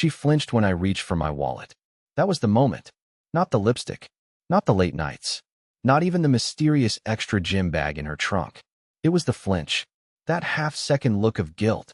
She flinched when I reached for my wallet. That was the moment. Not the lipstick. Not the late nights. Not even the mysterious extra gym bag in her trunk. It was the flinch. That half-second look of guilt,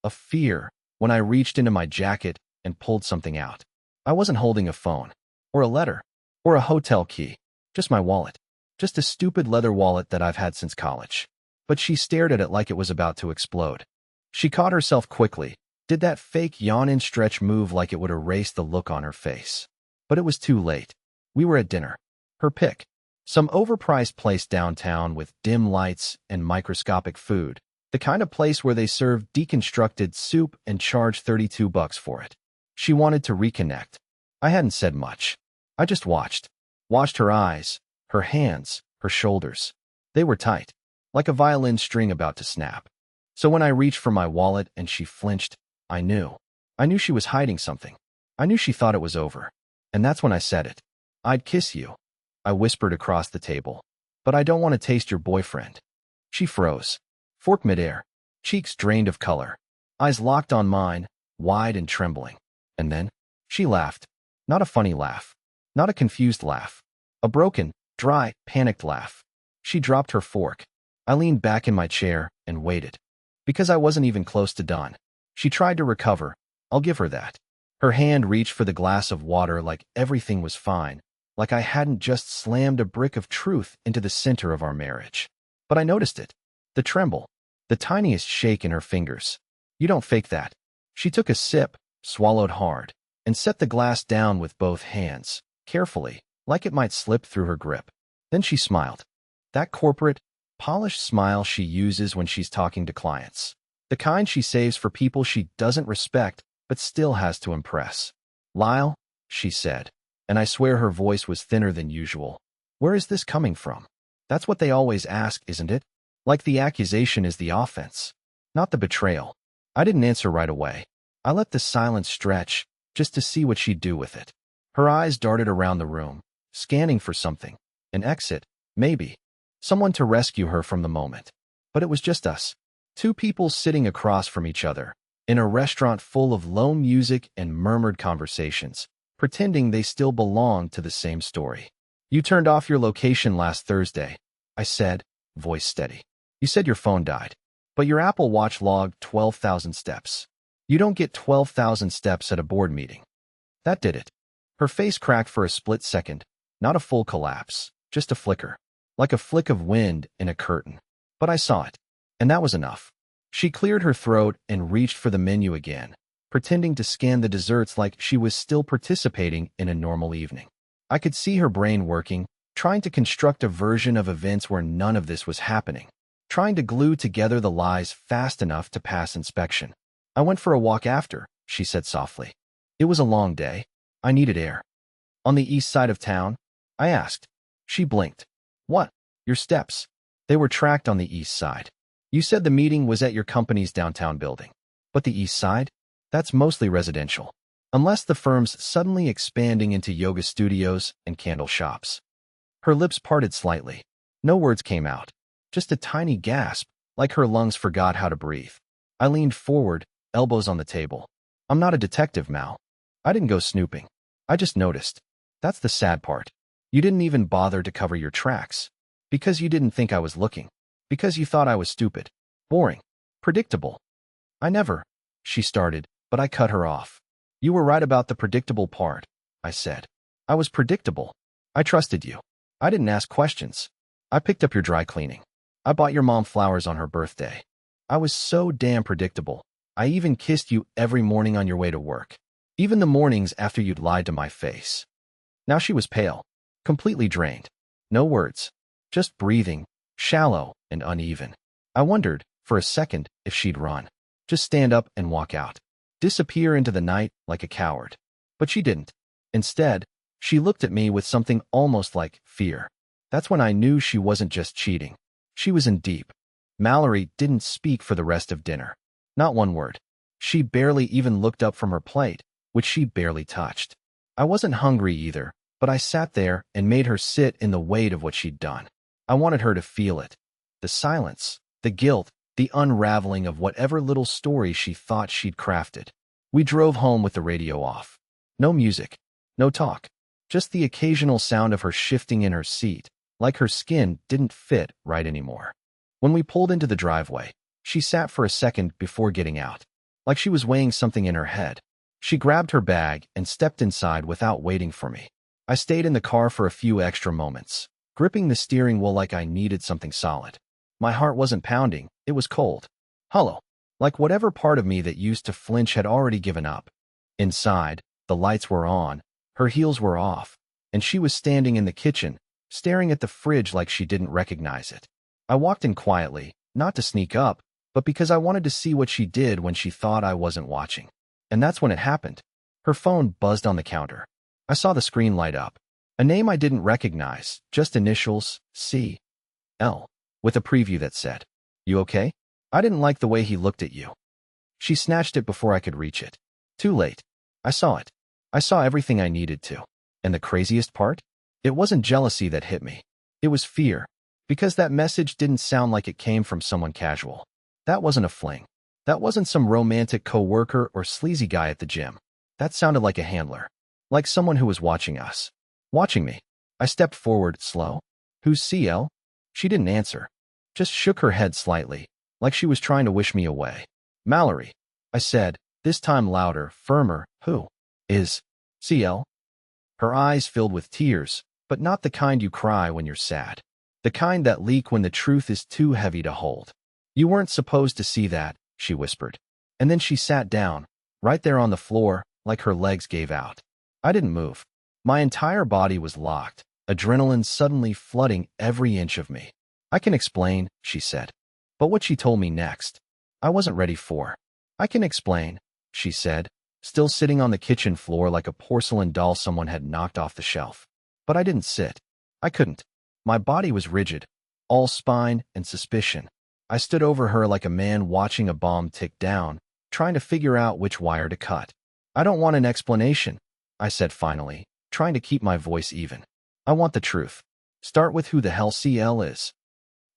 of fear, when I reached into my jacket and pulled something out. I wasn't holding a phone, or a letter, or a hotel key. Just my wallet. Just a stupid leather wallet that I've had since college. But she stared at it like it was about to explode. She caught herself quickly, did that fake yawn and stretch move like it would erase the look on her face. But it was too late. We were at dinner. Her pick. Some overpriced place downtown with dim lights and microscopic food. The kind of place where they serve deconstructed soup and charge $32 for it. She wanted to reconnect. I hadn't said much. I just watched. Watched her eyes, her hands, her shoulders. They were tight, like a violin string about to snap. So when I reached for my wallet and she flinched, I knew. I knew she was hiding something. I knew she thought it was over. And that's when I said it. I'd kiss you. I whispered across the table. But I don't want to taste your boyfriend. She froze. Fork midair. Cheeks drained of color. Eyes locked on mine, wide and trembling. And then, she laughed. Not a funny laugh. Not a confused laugh. A broken, dry, panicked laugh. She dropped her fork. I leaned back in my chair and waited. Because I wasn't even close to done. She tried to recover. I'll give her that. Her hand reached for the glass of water like everything was fine, like I hadn't just slammed a brick of truth into the center of our marriage. But I noticed it. The tremble. The tiniest shake in her fingers. You don't fake that. She took a sip, swallowed hard, and set the glass down with both hands, carefully, like it might slip through her grip. Then she smiled. That corporate, polished smile she uses when she's talking to clients. The kind she saves for people she doesn't respect but still has to impress. Lyle, she said, and I swear her voice was thinner than usual. Where is this coming from? That's what they always ask, isn't it? Like the accusation is the offense, not the betrayal. I didn't answer right away. I let the silence stretch, just to see what she'd do with it. Her eyes darted around the room, scanning for something. An exit, maybe. Someone to rescue her from the moment. But it was just us. Two people sitting across from each other, in a restaurant full of low music and murmured conversations, pretending they still belonged to the same story. You turned off your location last Thursday, I said, voice steady. You said your phone died, but your Apple Watch logged 12,000 steps. You don't get 12,000 steps at a board meeting. That did it. Her face cracked for a split second, not a full collapse, just a flicker, like a flick of wind in a curtain. But I saw it, and that was enough. She cleared her throat and reached for the menu again, pretending to scan the desserts like she was still participating in a normal evening. I could see her brain working, trying to construct a version of events where none of this was happening, trying to glue together the lies fast enough to pass inspection. I went for a walk after, she said softly. It was a long day. I needed air. On the east side of town? I asked. She blinked. What? Your steps. They were tracked on the east side. You said the meeting was at your company's downtown building. But the east side? That's mostly residential. Unless the firm's suddenly expanding into yoga studios and candle shops. Her lips parted slightly. No words came out. Just a tiny gasp, like her lungs forgot how to breathe. I leaned forward, elbows on the table. I'm not a detective, Mal. I didn't go snooping. I just noticed. That's the sad part. You didn't even bother to cover your tracks. Because you didn't think I was looking. Because you thought I was stupid. Boring. Predictable. I never, she started, but I cut her off. You were right about the predictable part, I said. I was predictable. I trusted you. I didn't ask questions. I picked up your dry cleaning. I bought your mom flowers on her birthday. I was so damn predictable. I even kissed you every morning on your way to work. Even the mornings after you'd lied to my face. Now she was pale. Completely drained. No words. Just breathing, shallow and uneven. I wondered, for a second, if she'd run. Just stand up and walk out. Disappear into the night like a coward. But she didn't. Instead, she looked at me with something almost like fear. That's when I knew she wasn't just cheating. She was in deep. Mallory didn't speak for the rest of dinner. Not one word. She barely even looked up from her plate, which she barely touched. I wasn't hungry either, but I sat there and made her sit in the weight of what she'd done. I wanted her to feel it. The silence, the guilt, the unraveling of whatever little story she thought she'd crafted. We drove home with the radio off. No music, no talk, just the occasional sound of her shifting in her seat, like her skin didn't fit right anymore. When we pulled into the driveway, she sat for a second before getting out, like she was weighing something in her head. She grabbed her bag and stepped inside without waiting for me. I stayed in the car for a few extra moments, gripping the steering wheel like I needed something solid. My heart wasn't pounding, it was cold, hollow, like whatever part of me that used to flinch had already given up. Inside, the lights were on, her heels were off, and she was standing in the kitchen, staring at the fridge like she didn't recognize it. I walked in quietly, not to sneak up, but because I wanted to see what she did when she thought I wasn't watching. And that's when it happened. Her phone buzzed on the counter. I saw the screen light up. A name I didn't recognize, just initials, C.L., with a preview that said, "You okay? I didn't like the way he looked at you." She snatched it before I could reach it. Too late. I saw it. I saw everything I needed to. And the craziest part? It wasn't jealousy that hit me. It was fear. Because that message didn't sound like it came from someone casual. That wasn't a fling. That wasn't some romantic coworker or sleazy guy at the gym. That sounded like a handler. Like someone who was watching us. Watching me. I stepped forward, slow. "Who's CL?" She didn't answer. Just shook her head slightly, like she was trying to wish me away. "Mallory," I said, this time louder, firmer. "Who is CL?" Her eyes filled with tears, but not the kind you cry when you're sad. The kind that leak when the truth is too heavy to hold. "You weren't supposed to see that," she whispered. And then she sat down, right there on the floor, like her legs gave out. I didn't move. My entire body was locked, adrenaline suddenly flooding every inch of me. "I can explain," she said. But what she told me next, I wasn't ready for. "I can explain," she said, still sitting on the kitchen floor like a porcelain doll someone had knocked off the shelf. But I didn't sit. I couldn't. My body was rigid, all spine and suspicion. I stood over her like a man watching a bomb tick down, trying to figure out which wire to cut. "I don't want an explanation," I said finally, trying to keep my voice even. "I want the truth. Start with who the hell CL is."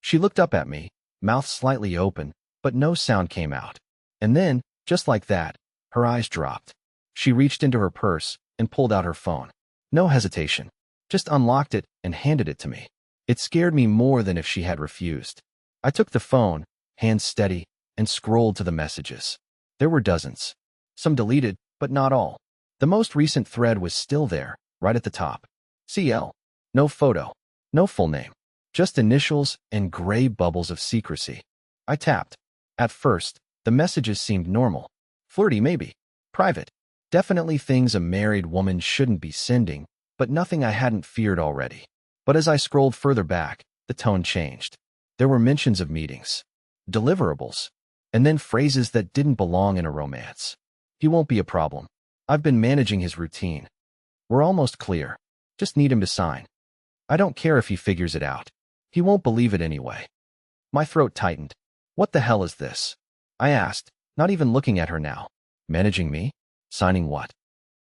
She looked up at me, mouth slightly open, but no sound came out. And then, just like that, her eyes dropped. She reached into her purse and pulled out her phone. No hesitation. Just unlocked it and handed it to me. It scared me more than if she had refused. I took the phone, hands steady, and scrolled to the messages. There were dozens. Some deleted, but not all. The most recent thread was still there, right at the top. CL. No photo. No full name. Just initials and gray bubbles of secrecy. I tapped. At first, the messages seemed normal. Flirty maybe. Private. Definitely things a married woman shouldn't be sending, but nothing I hadn't feared already. But as I scrolled further back, the tone changed. There were mentions of meetings, deliverables, and then phrases that didn't belong in a romance. "He won't be a problem. I've been managing his routine. We're almost clear. Just need him to sign. I don't care if he figures it out. He won't believe it anyway." My throat tightened. What the hell is this? I asked, not even looking at her now. Managing me? Signing what?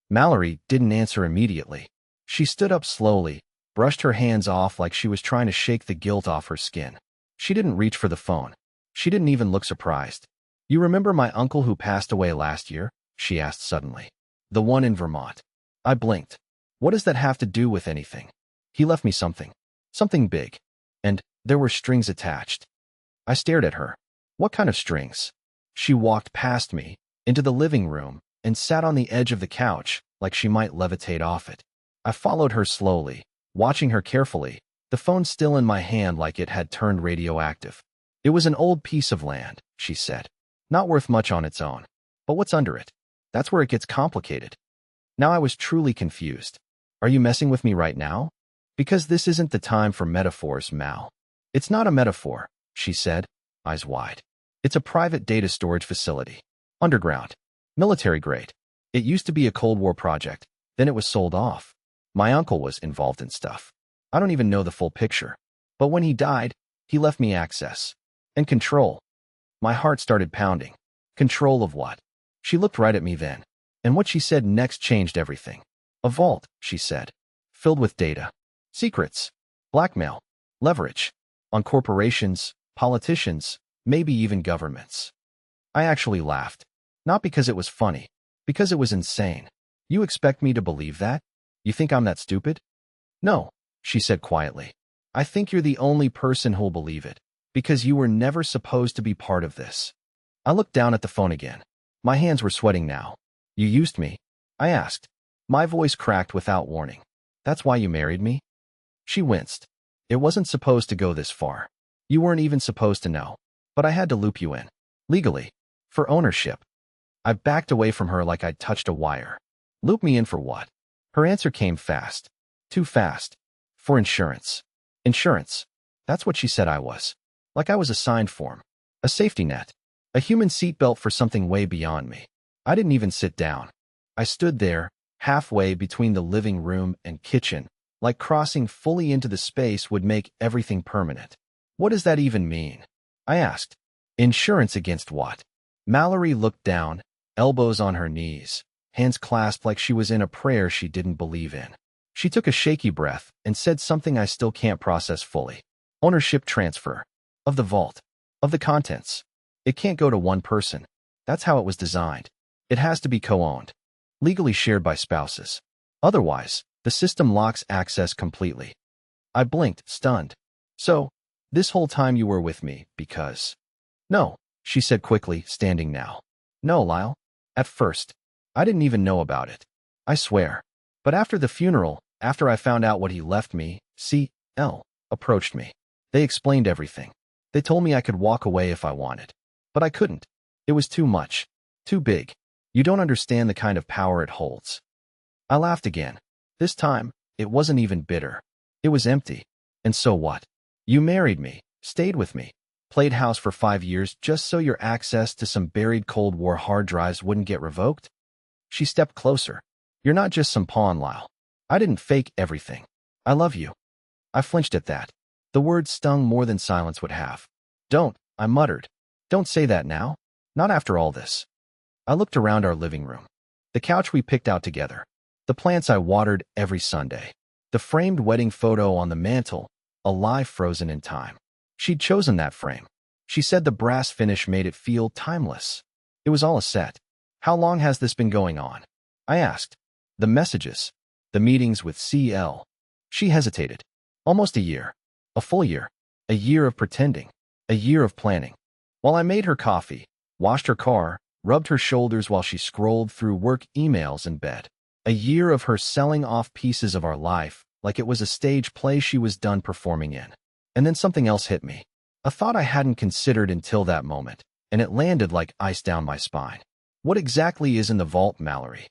Mallory didn't answer immediately. She stood up slowly, brushed her hands off like she was trying to shake the guilt off her skin. She didn't reach for the phone. She didn't even look surprised. "You remember my uncle who passed away last year?" she asked suddenly. "The one in Vermont." I blinked. What does that have to do with anything? He left me something. Something big. And there were strings attached. I stared at her. What kind of strings? She walked past me, into the living room, and sat on the edge of the couch, like she might levitate off it. I followed her slowly, watching her carefully, the phone still in my hand like it had turned radioactive. "It was an old piece of land," she said. "Not worth much on its own. But what's under it? That's where it gets complicated." Now I was truly confused. "Are you messing with me right now? Because this isn't the time for metaphors, Mal." "It's not a metaphor," she said, eyes wide. "It's a private data storage facility. Underground. Military grade. It used to be a Cold War project. Then it was sold off. My uncle was involved in stuff. I don't even know the full picture. But when he died, he left me access. And control." My heart started pounding. Control of what? She looked right at me then. And what she said next changed everything. "A vault," she said. "Filled with data. Secrets. Blackmail. Leverage. On corporations, politicians, maybe even governments." I actually laughed. Not because it was funny. Because it was insane. You expect me to believe that? You think I'm that stupid? No, she said quietly. I think you're the only person who'll believe it, because you were never supposed to be part of this. I looked down at the phone again. My hands were sweating now. You used me? I asked. My voice cracked without warning. That's why you married me? She winced. It wasn't supposed to go this far. You weren't even supposed to know. But I had to loop you in. Legally. For ownership. I backed away from her like I'd touched a wire. Loop me in for what? Her answer came fast. Too fast. For insurance. Insurance. That's what she said I was. Like I was a signed form. A safety net. A human seatbelt for something way beyond me. I didn't even sit down. I stood there, halfway between the living room and kitchen, like crossing fully into the space would make everything permanent. What does that even mean? I asked. Insurance against what? Mallory looked down, elbows on her knees, hands clasped like she was in a prayer she didn't believe in. She took a shaky breath and said something I still can't process fully. Ownership transfer. Of the vault. Of the contents. It can't go to one person. That's how it was designed. It has to be co-owned. Legally shared by spouses. Otherwise, the system locks access completely. I blinked, stunned. So, this whole time you were with me because... No, she said quickly, standing now. No, Lyle. At first. I didn't even know about it. I swear. But after the funeral, after I found out what he left me, C.L. approached me. They explained everything. They told me I could walk away if I wanted. But I couldn't. It was too much. Too big. You don't understand the kind of power it holds. I laughed again. This time, it wasn't even bitter. It was empty. And so what? You married me, stayed with me, played house for 5 years just so your access to some buried Cold War hard drives wouldn't get revoked? She stepped closer. You're not just some pawn, Lyle. I didn't fake everything. I love you. I flinched at that. The words stung more than silence would have. Don't, I muttered. Don't say that now. Not after all this. I looked around our living room. The couch we picked out together. The plants I watered every Sunday. The framed wedding photo on the mantle, alive frozen in time. She'd chosen that frame. She said the brass finish made it feel timeless. It was all a set. How long has this been going on? I asked. The messages. The meetings with C.L. She hesitated. Almost a year. A full year. A year of pretending. A year of planning. While I made her coffee, washed her car, rubbed her shoulders while she scrolled through work emails in bed. A year of her selling off pieces of our life, like it was a stage play she was done performing in. And then something else hit me. A thought I hadn't considered until that moment, and it landed like ice down my spine. What exactly is in the vault, Mallory?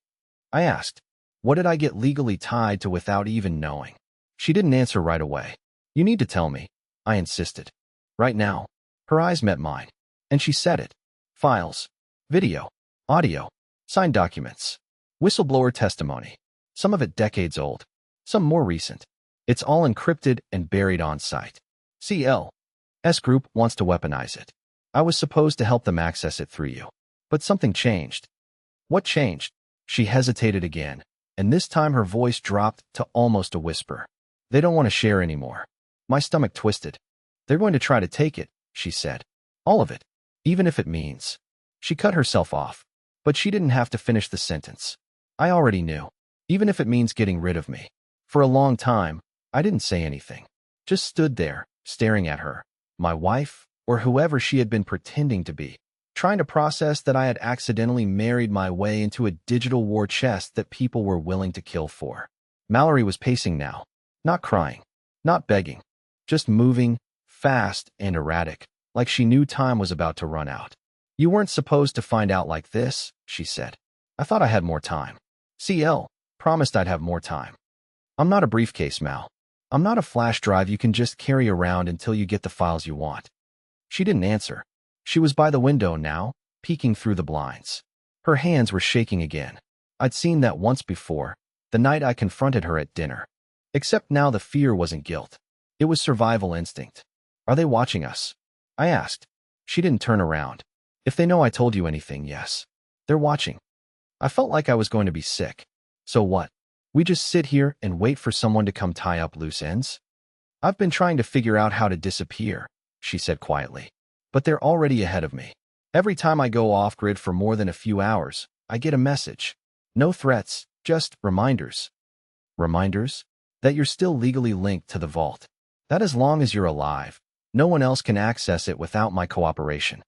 I asked. What did I get legally tied to without even knowing? She didn't answer right away. You need to tell me, I insisted. Right now. Her eyes met mine, and she said it. Files. Video. Audio. Signed documents. Whistleblower testimony. Some of it decades old. Some more recent. It's all encrypted and buried on site. C.L.'s group wants to weaponize it. I was supposed to help them access it through you. But something changed. What changed? She hesitated again, and this time her voice dropped to almost a whisper. They don't want to share anymore. My stomach twisted. They're going to try to take it, she said. All of it. Even if it means. She cut herself off. But she didn't have to finish the sentence. I already knew. Even if it means getting rid of me. For a long time, I didn't say anything. Just stood there, staring at her. My wife, or whoever she had been pretending to be. Trying to process that I had accidentally married my way into a digital war chest that people were willing to kill for. Mallory was pacing now. Not crying. Not begging. Just moving, fast and erratic, like she knew time was about to run out. You weren't supposed to find out like this, she said. I thought I had more time. C.L. promised I'd have more time. I'm not a briefcase, Mal. I'm not a flash drive you can just carry around until you get the files you want. She didn't answer. She was by the window now, peeking through the blinds. Her hands were shaking again. I'd seen that once before, the night I confronted her at dinner. Except now the fear wasn't guilt. It was survival instinct. Are they watching us? I asked. She didn't turn around. If they know I told you anything, yes. They're watching. I felt like I was going to be sick. So what? We just sit here and wait for someone to come tie up loose ends? I've been trying to figure out how to disappear, she said quietly. But they're already ahead of me. Every time I go off-grid for more than a few hours, I get a message. No threats, just reminders. Reminders? That you're still legally linked to the vault. That as long as you're alive, no one else can access it without my cooperation.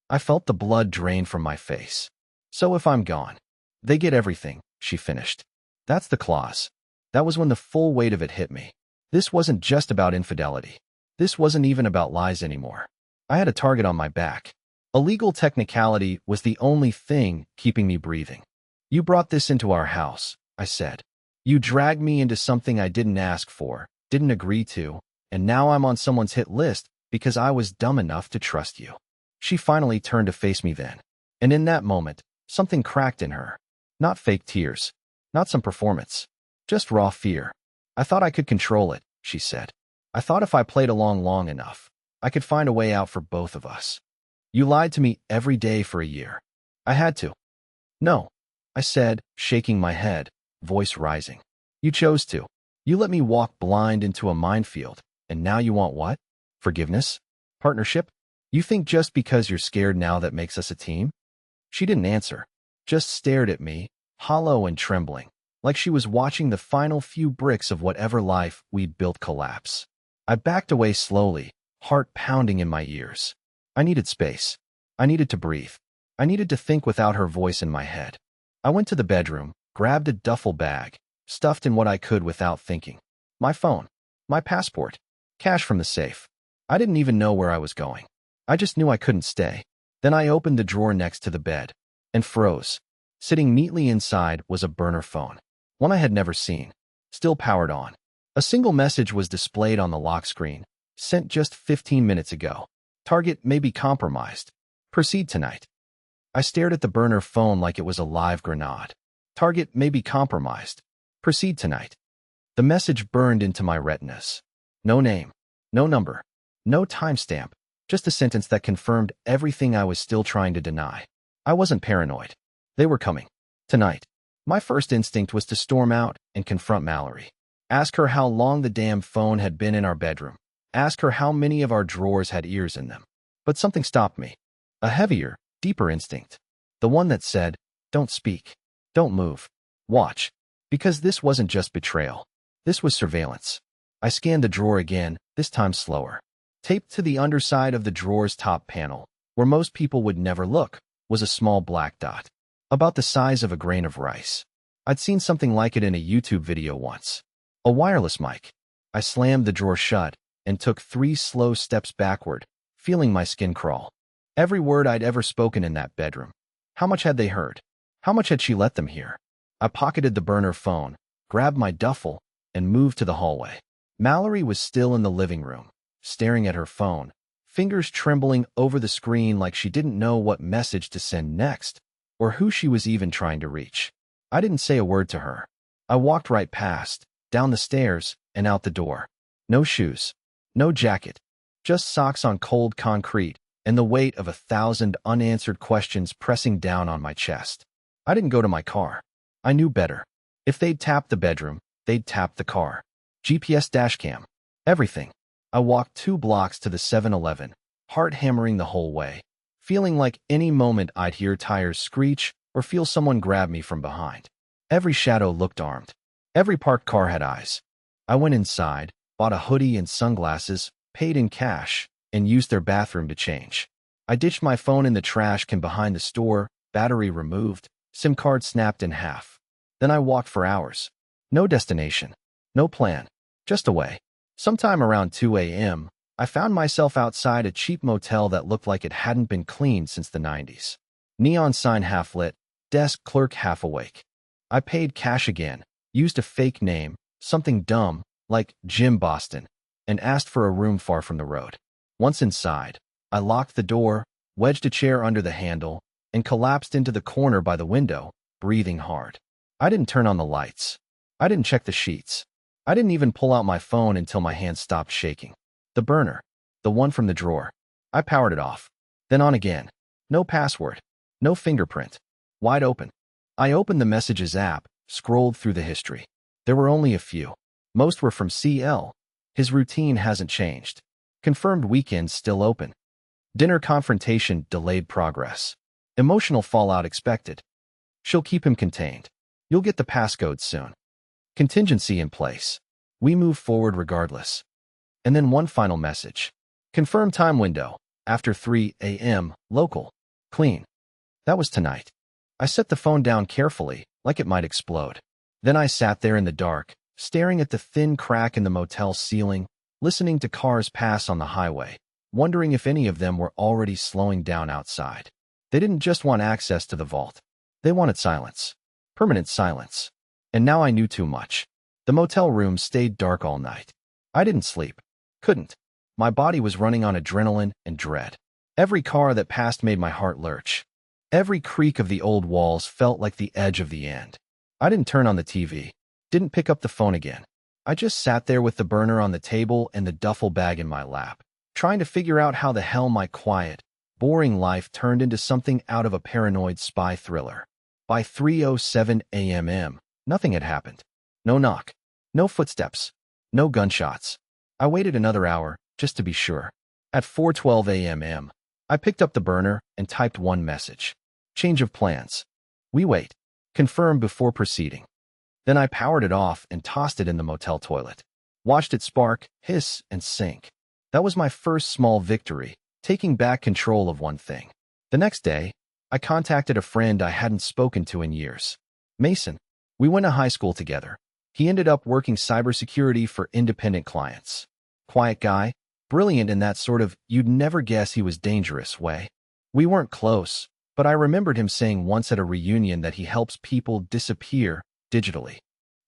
I felt the blood drain from my face. So if I'm gone, they get everything, she finished. That's the clause. That was when the full weight of it hit me. This wasn't just about infidelity. This wasn't even about lies anymore. I had a target on my back. A legal technicality was the only thing keeping me breathing. You brought this into our house, I said. You dragged me into something I didn't ask for, didn't agree to, and now I'm on someone's hit list because I was dumb enough to trust you. She finally turned to face me then. And in that moment, something cracked in her. Not fake tears. Not some performance. Just raw fear. I thought I could control it, she said. I thought if I played along long enough, I could find a way out for both of us. You lied to me every day for a year. I had to. No, I said, shaking my head, voice rising. You chose to. You let me walk blind into a minefield, and now you want what? Forgiveness? Partnership? You think just because you're scared now that makes us a team? She didn't answer, just stared at me, hollow and trembling, like she was watching the final few bricks of whatever life we'd built collapse. I backed away slowly, heart pounding in my ears. I needed space. I needed to breathe. I needed to think without her voice in my head. I went to the bedroom, grabbed a duffel bag, stuffed in what I could without thinking. My phone, my passport, cash from the safe. I didn't even know where I was going. I just knew I couldn't stay. Then I opened the drawer next to the bed and froze. Sitting neatly inside was a burner phone, one I had never seen, still powered on. A single message was displayed on the lock screen, sent just 15 minutes ago. Target may be compromised. Proceed tonight. I stared at the burner phone like it was a live grenade. Target may be compromised. Proceed tonight. The message burned into my retinas. No name, no number, no timestamp. Just a sentence that confirmed everything I was still trying to deny. I wasn't paranoid. They were coming. Tonight. My first instinct was to storm out and confront Mallory. Ask her how long the damn phone had been in our bedroom. Ask her how many of our drawers had ears in them. But something stopped me. A heavier, deeper instinct. The one that said, don't speak. Don't move. Watch. Because this wasn't just betrayal. This was surveillance. I scanned the drawer again, this time slower. Taped to the underside of the drawer's top panel, where most people would never look, was a small black dot, about the size of a grain of rice. I'd seen something like it in a YouTube video once. A wireless mic. I slammed the drawer shut and took 3 slow steps backward, feeling my skin crawl. Every word I'd ever spoken in that bedroom. How much had they heard? How much had she let them hear? I pocketed the burner phone, grabbed my duffel, and moved to the hallway. Mallory was still in the living room, staring at her phone, fingers trembling over the screen like she didn't know what message to send next, or who she was even trying to reach. I didn't say a word to her. I walked right past, down the stairs, and out the door. No shoes, no jacket, just socks on cold concrete, and the weight of 1,000 unanswered questions pressing down on my chest. I didn't go to my car. I knew better. If they'd tapped the bedroom, they'd tapped the car. GPS dashcam. Everything. I walked 2 blocks to the 7-Eleven, heart hammering the whole way, feeling like any moment I'd hear tires screech or feel someone grab me from behind. Every shadow looked armed. Every parked car had eyes. I went inside, bought a hoodie and sunglasses, paid in cash, and used their bathroom to change. I ditched my phone in the trash can behind the store, battery removed, SIM card snapped in half. Then I walked for hours. No destination. No plan. Just away. Sometime around 2 a.m., I found myself outside a cheap motel that looked like it hadn't been cleaned since the 90s. Neon sign half lit, desk clerk half awake. I paid cash again, used a fake name, something dumb, like Jim Boston, and asked for a room far from the road. Once inside, I locked the door, wedged a chair under the handle, and collapsed into the corner by the window, breathing hard. I didn't turn on the lights. I didn't check the sheets. I didn't even pull out my phone until my hands stopped shaking. The burner. The one from the drawer. I powered it off. Then on again. No password. No fingerprint. Wide open. I opened the Messages app, scrolled through the history. There were only a few. Most were from CL. His routine hasn't changed. Confirmed weekends still open. Dinner confrontation delayed progress. Emotional fallout expected. She'll keep him contained. You'll get the passcode soon. Contingency in place. We move forward regardless. And then one final message. Confirm time window. After 3 a.m. Local. Clean. That was tonight. I set the phone down carefully, like it might explode. Then I sat there in the dark, staring at the thin crack in the motel ceiling, listening to cars pass on the highway, wondering if any of them were already slowing down outside. They didn't just want access to the vault. They wanted silence. Permanent silence. And now I knew too much. The motel room stayed dark all night. I didn't sleep. Couldn't. My body was running on adrenaline and dread. Every car that passed made my heart lurch. Every creak of the old walls felt like the edge of the end. I didn't turn on the TV. Didn't pick up the phone again. I just sat there with the burner on the table and the duffel bag in my lap, trying to figure out how the hell my quiet, boring life turned into something out of a paranoid spy thriller. By 3:07 a.m., nothing had happened. No knock. No footsteps. No gunshots. I waited another hour, just to be sure. At 4:12 a.m., I picked up the burner and typed one message. Change of plans. We wait. Confirm before proceeding. Then I powered it off and tossed it in the motel toilet. Watched it spark, hiss, and sink. That was my first small victory, taking back control of one thing. The next day, I contacted a friend I hadn't spoken to in years. Mason. We went to high school together. He ended up working cybersecurity for independent clients. Quiet guy, brilliant in that sort of you'd never guess he was dangerous way. We weren't close, but I remembered him saying once at a reunion that he helps people disappear digitally.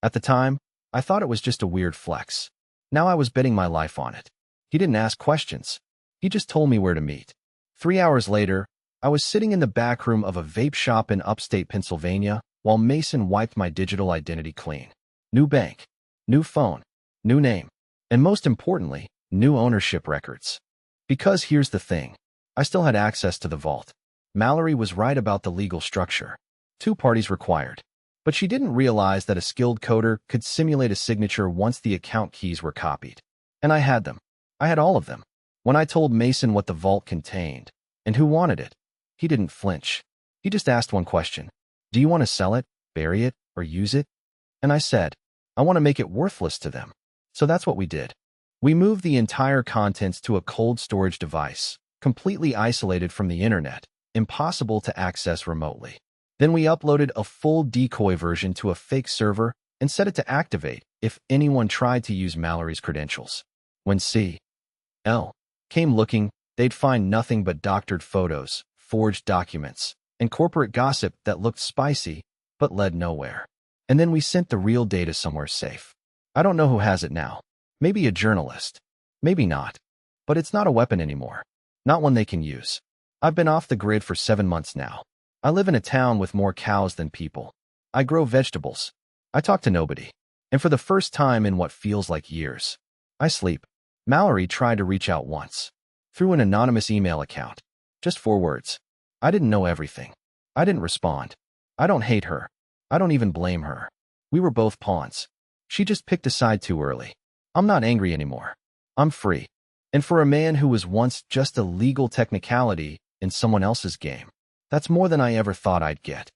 At the time, I thought it was just a weird flex. Now I was betting my life on it. He didn't ask questions. He just told me where to meet. 3 hours later, I was sitting in the back room of a vape shop in upstate Pennsylvania while Mason wiped my digital identity clean. New bank, new phone, new name, and most importantly, new ownership records. Because here's the thing. I still had access to the vault. Mallory was right about the legal structure. 2 parties required. But she didn't realize that a skilled coder could simulate a signature once the account keys were copied. And I had them. I had all of them. When I told Mason what the vault contained and who wanted it, he didn't flinch. He just asked one question. Do you want to sell it, bury it, or use it? And I said, I want to make it worthless to them. So that's what we did. We moved the entire contents to a cold storage device, completely isolated from the internet, impossible to access remotely. Then we uploaded a full decoy version to a fake server and set it to activate if anyone tried to use Mallory's credentials. When C.L. came looking, they'd find nothing but doctored photos, forged documents, and corporate gossip that looked spicy but led nowhere. And then we sent the real data somewhere safe. I don't know who has it now. Maybe a journalist. Maybe not. But it's not a weapon anymore. Not one they can use. I've been off the grid for 7 months now. I live in a town with more cows than people. I grow vegetables. I talk to nobody. And for the first time in what feels like years, I sleep. Mallory tried to reach out once. Through an anonymous email account. Just 4 words. I didn't know everything. I didn't respond. I don't hate her. I don't even blame her. We were both pawns. She just picked a side too early. I'm not angry anymore. I'm free. And for a man who was once just a legal technicality in someone else's game, that's more than I ever thought I'd get.